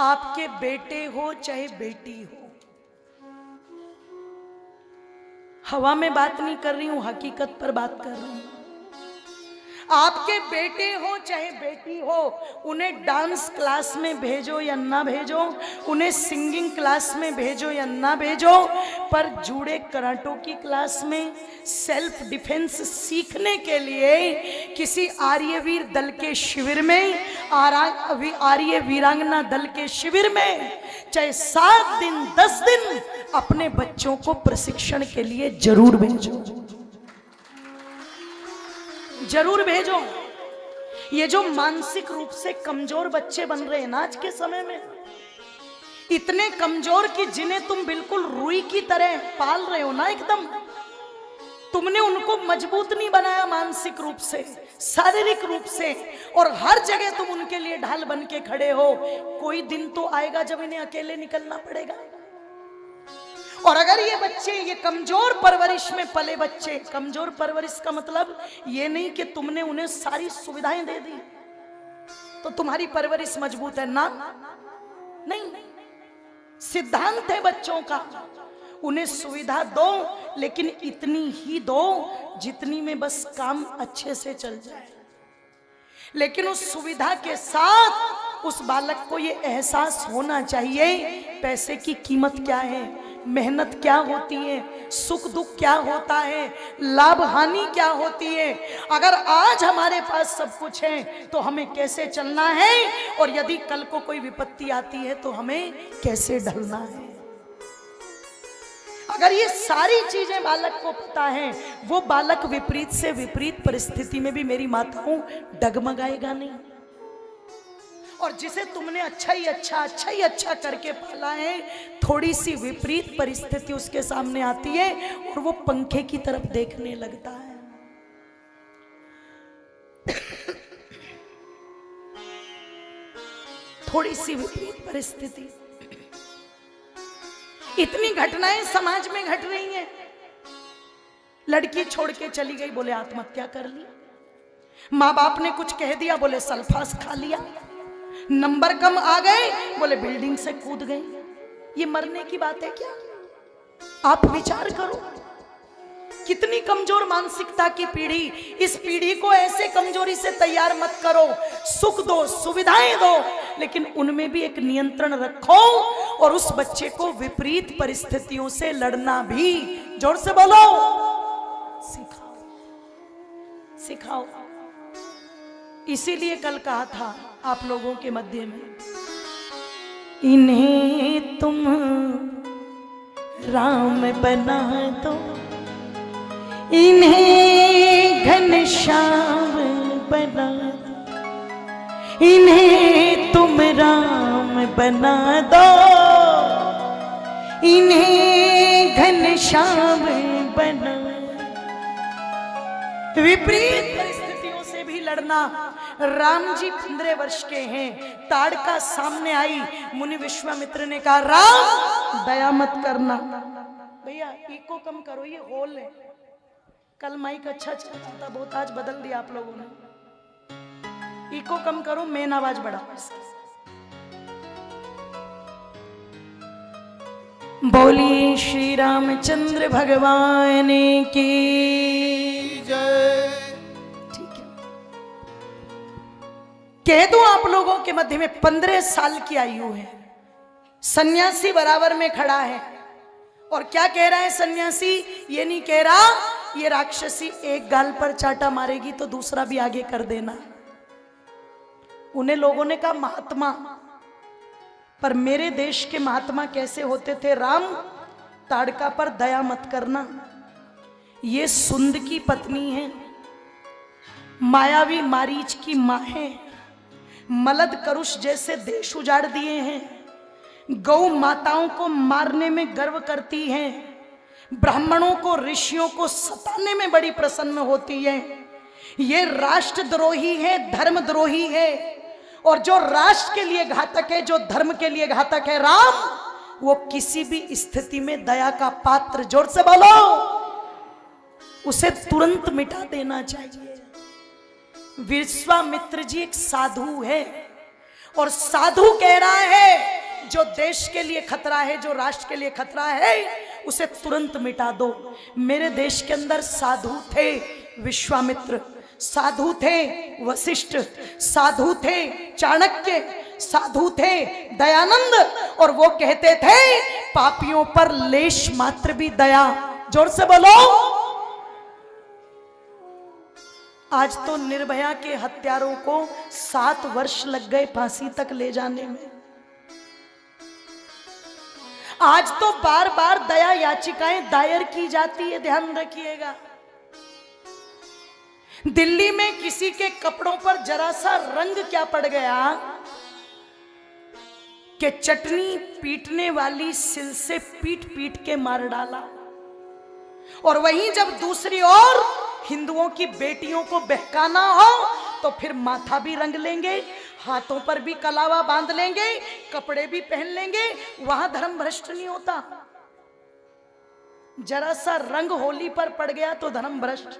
आपके बेटे हो चाहे बेटी हो, हवा में बात नहीं कर रही हूं, हकीकत पर बात कर रही हूं। आपके बेटे हो चाहे बेटी हो, उन्हें डांस क्लास में भेजो या ना भेजो, उन्हें सिंगिंग क्लास में भेजो या ना भेजो, पर जुड़े कराटों की क्लास में, सेल्फ डिफेंस सीखने के लिए किसी आर्यवीर दल के शिविर में, आर्य वीरांगना दल के शिविर में, चाहे 7 दिन 10 दिन अपने बच्चों को प्रशिक्षण के लिए जरूर भेजो, जरूर भेजो। ये जो मानसिक रूप से कमजोर बच्चे बन रहे हैं ना आज के समय में, इतने कमजोर कि जिन्हें तुम बिल्कुल रुई की तरह पाल रहे हो ना, एकदम तुमने उनको मजबूत नहीं बनाया मानसिक रूप से, शारीरिक रूप से, और हर जगह तुम उनके लिए ढाल बन के खड़े हो। कोई दिन तो आएगा जब इन्हें अकेले निकलना पड़ेगा। और अगर ये बच्चे, ये कमजोर परवरिश में पले बच्चे, कमजोर परवरिश का मतलब ये नहीं कि तुमने उन्हें सारी सुविधाएं दे दी तो तुम्हारी परवरिश मजबूत है ना, नहीं। सिद्धांत है बच्चों का, उन्हें सुविधा दो, लेकिन इतनी ही दो जितनी में बस काम अच्छे से चल जाए। लेकिन उस सुविधा के साथ उस बालक को ये एहसास होना चाहिए पैसे की कीमत क्या है, मेहनत क्या होती है, सुख दुख क्या होता है, लाभ हानि क्या होती है। अगर आज हमारे पास सब कुछ है तो हमें कैसे चलना है, और यदि कल को कोई विपत्ति आती है तो हमें कैसे ढलना है। अगर ये सारी चीजें बालक को पता है, वो बालक विपरीत से विपरीत परिस्थिति में भी, मेरी माताओं, डगमगाएगा नहीं। और जिसे तुमने अच्छा ही अच्छा करके पाला है, थोड़ी सी विपरीत परिस्थिति उसके सामने आती है और वो पंखे की तरफ देखने लगता है। थोड़ी सी विपरीत परिस्थिति, इतनी घटनाएं समाज में घट रही हैं। लड़की छोड़ के चली गई, बोले आत्महत्या कर ली। माँ बाप ने कुछ कह दिया, बोले सल्फास खा लिया। नंबर कम आ गए, बोले बिल्डिंग से कूद गए। ये मरने की बात है क्या? आप विचार करो, कितनी कमजोर मानसिकता की पीढ़ी। इस पीढ़ी को ऐसे कमजोरी से तैयार मत करो। सुख दो, सुविधाएं दो, लेकिन उनमें भी एक नियंत्रण रखो, और उस बच्चे को विपरीत परिस्थितियों से लड़ना भी, जोर से बोलो, सिखाओ, सिखाओ। इसीलिए कल कहा था आप लोगों के मध्य में, इन्हें तुम राम बना दो, इन्हें घनश्याम बना दो, इन्हें तुम राम बना दो, इन्हें घनश्याम बना दो। विपरीत परिस्थितियों से भी लड़ना। राम जी 15 वर्ष के हैं, ताड़का सामने आई, मुनि विश्वामित्र ने कहा राम दया मत करना। भैया इको कम करो, ये होल है। कल माइक अच्छा चलता था बहुत, आज बदल दिया आप लोगों ने। इको कम करो, मेन आवाज बढ़ाओ। बोलिए श्री रामचंद्र भगवान की जय। कह दो आप लोगों के मध्य में 15 साल की आयु है, सन्यासी बराबर में खड़ा है, और क्या कह रहा है सन्यासी? ये नहीं कह रहा ये राक्षसी एक गाल पर चाटा मारेगी तो दूसरा भी आगे कर देना। उन्हें लोगों ने कहा महात्मा, पर मेरे देश के महात्मा कैसे होते थे? राम ताड़का पर दया मत करना, ये सुंद की पत्नी है, मायावी मारीच की मां है, मलद करुष जैसे देश उजाड़ दिए हैं, गौ माताओं को मारने में गर्व करती हैं, ब्राह्मणों को, ऋषियों को सताने में बड़ी प्रसन्न होती है। ये राष्ट्रद्रोही है, धर्मद्रोही है, और जो राष्ट्र के लिए घातक है, जो धर्म के लिए घातक है, राम, वो किसी भी स्थिति में दया का पात्र, जोर से बोलो, उसे तुरंत मिटा देना चाहिए। विश्वामित्र जी एक साधु है, और साधु कह रहा है जो देश के लिए खतरा है, जो राष्ट्र के लिए खतरा है, उसे तुरंत मिटा दो। मेरे देश के अंदर साधु थे विश्वामित्र, साधु थे वशिष्ठ, साधु थे चाणक्य, साधु थे दयानंद, और वो कहते थे पापियों पर लेश मात्र भी दया। जोर से बोलो। आज तो निर्भया के हत्यारों को 7 वर्ष लग गए फांसी तक ले जाने में। आज तो बार बार दया याचिकाएं दायर की जाती है, ध्यान रखिएगा। दिल्ली में किसी के कपड़ों पर जरा सा रंग क्या पड़ गया कि चटनी पीटने वाली सिल से पीट पीट के मार डाला। और वहीं जब दूसरी ओर हिंदुओं की बेटियों को बहकाना हो तो फिर माथा भी रंग लेंगे, हाथों पर भी कलावा बांध लेंगे, कपड़े भी पहन लेंगे। वहां धर्म भ्रष्ट नहीं होता। जरा सा रंग होली पर पड़ गया तो धर्म भ्रष्ट।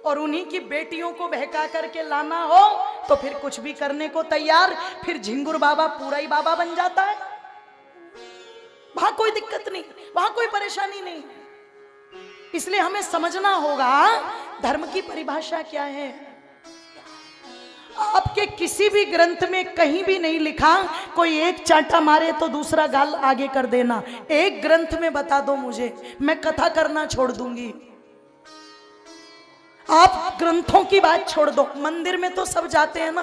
और उन्हीं की बेटियों को बहका करके लाना हो तो फिर कुछ भी करने को तैयार। फिर झिंगुर बाबा पूरा ही बाबा बन जाता है। वहां कोई दिक्कत नहीं, वहां कोई परेशानी नहीं। इसलिए हमें समझना होगा धर्म की परिभाषा क्या है। आपके किसी भी ग्रंथ में कहीं भी नहीं लिखा कोई एक चांटा मारे तो दूसरा गाल आगे कर देना। एक ग्रंथ में बता दो मुझे, मैं कथा करना छोड़ दूंगी। आप ग्रंथों की बात छोड़ दो। मंदिर में तो सब जाते हैं ना,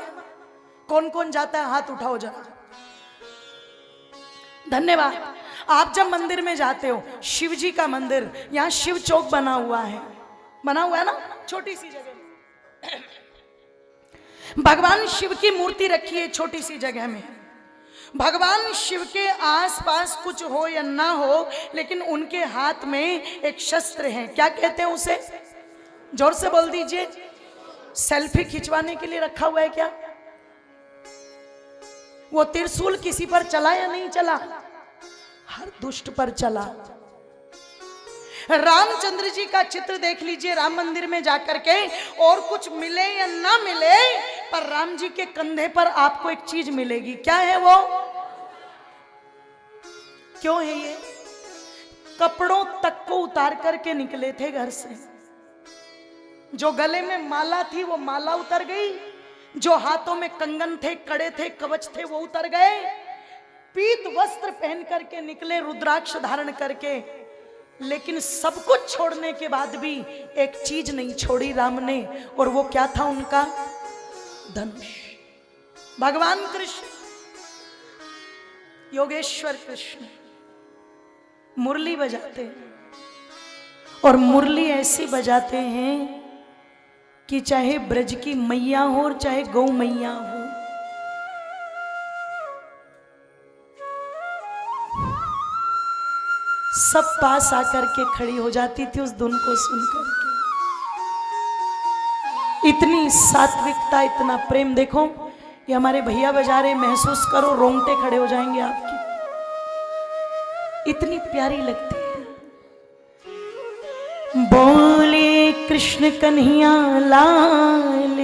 कौन कौन जाता है हाथ उठाओ जरा। धन्यवाद। आप जब मंदिर में जाते हो, शिव जी का मंदिर, यहां शिव चौक बना हुआ है ना, छोटी सी जगह में भगवान शिव की मूर्ति रखी है छोटी सी जगह में। भगवान शिव के आसपास कुछ हो या ना हो, लेकिन उनके हाथ में एक शस्त्र है। क्या कहते हैं उसे? जोर से बोल दीजिए। सेल्फी खिंचवाने के लिए रखा हुआ है क्या? वो त्रिशूल किसी पर चला या नहीं चला? हर दुष्ट पर चला। रामचंद्र जी का चित्र देख लीजिए राम मंदिर में जाकर के, और कुछ मिले या ना मिले, पर राम जी के कंधे पर आपको एक चीज मिलेगी। क्या है वो? क्यों है ये? कपड़ों तक को उतार करके निकले थे घर से। जो गले में माला थी वो माला उतर गई, जो हाथों में कंगन थे, कड़े थे, कवच थे, वो उतर गए। पीत वस्त्र पहन करके निकले, रुद्राक्ष धारण करके। लेकिन सब कुछ छोड़ने के बाद भी एक चीज नहीं छोड़ी राम ने, और वो क्या था उनका? धनुष। भगवान कृष्ण, योगेश्वर कृष्ण मुरली बजाते हैं, और मुरली ऐसी बजाते हैं कि चाहे ब्रज की मैया हो और चाहे गौ मैया हो, सब पास आकर के खड़ी हो जाती थी उस धुन को सुनकर के। इतनी सात्विकता, इतना प्रेम। देखो ये हमारे भैया बजा रहे, महसूस करो, रोंगटे खड़े हो जाएंगे आपकी। इतनी प्यारी लगती है। बोले कृष्ण कन्हैया लाल